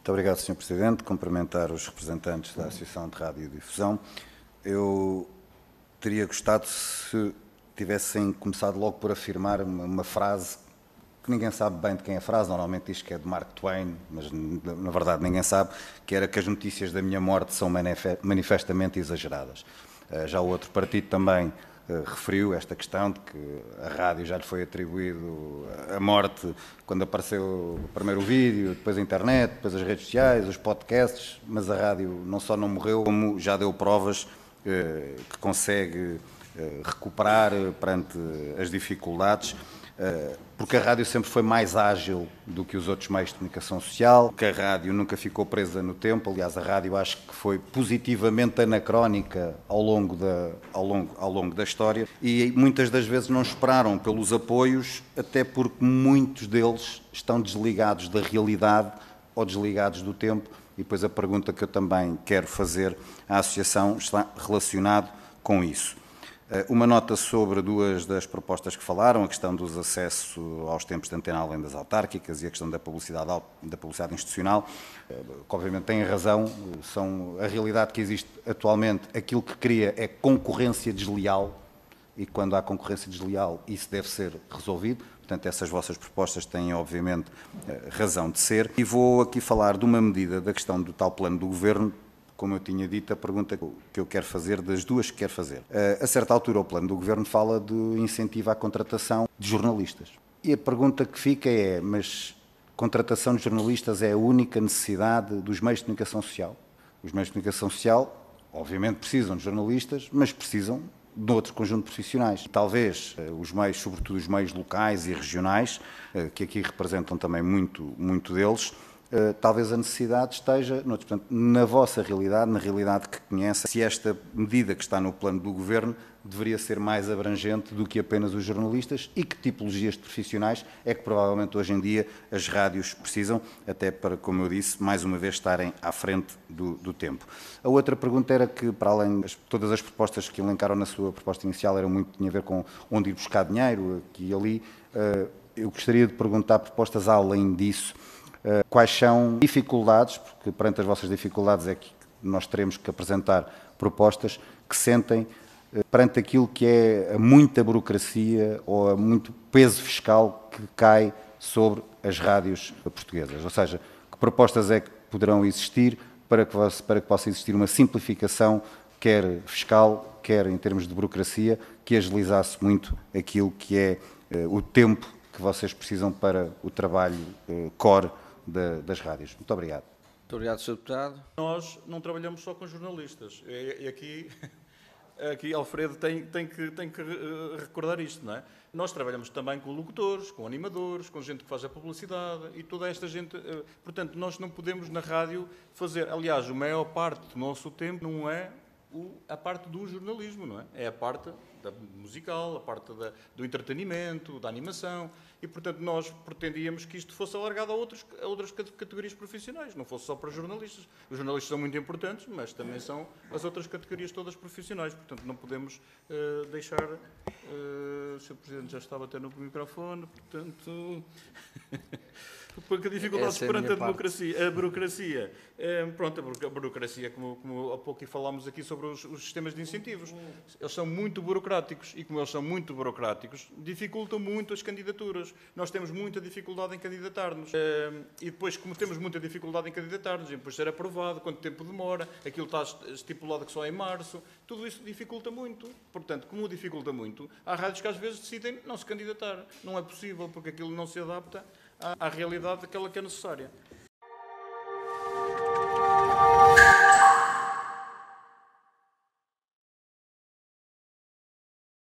Muito obrigado, Sr. Presidente. Cumprimentar os representantes da Associação de Radiodifusão. Eu teria gostado se tivessem começado logo por afirmar uma frase que ninguém sabe bem de quem é a frase, normalmente diz que é de Mark Twain, mas na verdade ninguém sabe, que era que as notícias da minha morte são manifestamente exageradas. Já o outro partido também referiu esta questão de que a rádio já lhe foi atribuído a morte quando apareceu o primeiro vídeo, depois a internet, depois as redes sociais, os podcasts, mas a rádio não só não morreu, como já deu provas que consegue recuperar perante as dificuldades, porque a rádio sempre foi mais ágil do que os outros meios de comunicação social, que a rádio nunca ficou presa no tempo. Aliás, a rádio acho que foi positivamente anacrónica ao longo da história e muitas das vezes não esperaram pelos apoios, até porque muitos deles estão desligados da realidade ou desligados do tempo. E depois a pergunta que eu também quero fazer à Associação está relacionado com isso. Uma nota sobre duas das propostas que falaram, a questão dos acessos aos tempos de antena além das autárquicas e a questão da publicidade institucional, que obviamente têm razão, a realidade que existe atualmente, aquilo que cria é concorrência desleal e quando há concorrência desleal isso deve ser resolvido, portanto essas vossas propostas têm obviamente razão de ser. E vou aqui falar de uma medida da questão do tal plano do Governo. Como eu tinha dito, a pergunta que eu quero fazer, das duas que quero fazer. A certa altura, o plano do Governo fala de incentivo à contratação de jornalistas. E a pergunta que fica é, mas contratação de jornalistas é a única necessidade dos meios de comunicação social? Os meios de comunicação social, obviamente, precisam de jornalistas, mas precisam de outro conjunto de profissionais. Talvez os meios, sobretudo os meios locais e regionais, que aqui representam também muito deles, talvez a necessidade esteja, portanto, na vossa realidade, na realidade que conhecem, se esta medida que está no plano do Governo deveria ser mais abrangente do que apenas os jornalistas e que tipologias de profissionais é que provavelmente hoje em dia as rádios precisam, até para, como eu disse, mais uma vez estarem à frente do tempo. A outra pergunta era que, para além de todas as propostas que elencaram na sua proposta inicial, tinha a ver com onde ir buscar dinheiro, aqui e ali, eu gostaria de perguntar propostas além disso. Quais são dificuldades, porque perante as vossas dificuldades é que nós teremos que apresentar propostas que sentem perante aquilo que é a muita burocracia ou a muito peso fiscal que cai sobre as rádios portuguesas. Ou seja, que propostas é que poderão existir para que possa existir uma simplificação, quer fiscal, quer em termos de burocracia, que agilizasse muito aquilo que é o tempo que vocês precisam para o trabalho core das rádios. Muito obrigado. Muito obrigado, Sr. Deputado. Nós não trabalhamos só com jornalistas. E aqui Alfredo tem que recordar isto, não é? Nós trabalhamos também com locutores, com animadores, com gente que faz a publicidade e toda esta gente. Portanto, nós não podemos na rádio fazer. Aliás, a maior parte do nosso tempo não é a parte do jornalismo, não é? É a parte da musical, a parte do entretenimento, da animação. E, portanto, nós pretendíamos que isto fosse alargado a outras categorias profissionais, não fosse só para jornalistas. Os jornalistas são muito importantes, mas também são as outras categorias todas profissionais. Portanto, não podemos deixar... o Sr. Presidente já estava até no microfone, portanto... Porque dificuldades perante a democracia, a burocracia. Pronto, a burocracia, como há pouco falámos aqui sobre os sistemas de incentivos, eles são muito burocráticos e, como eles são muito burocráticos, dificultam muito as candidaturas. Nós temos muita dificuldade em candidatar-nos. E depois, como temos muita dificuldade em candidatar-nos, e depois ser aprovado, quanto tempo demora, aquilo está estipulado que só é em março, tudo isso dificulta muito. Portanto, como dificulta muito, há rádios que às vezes decidem não se candidatar. Não é possível, porque aquilo não se adapta à realidade daquela que é necessária.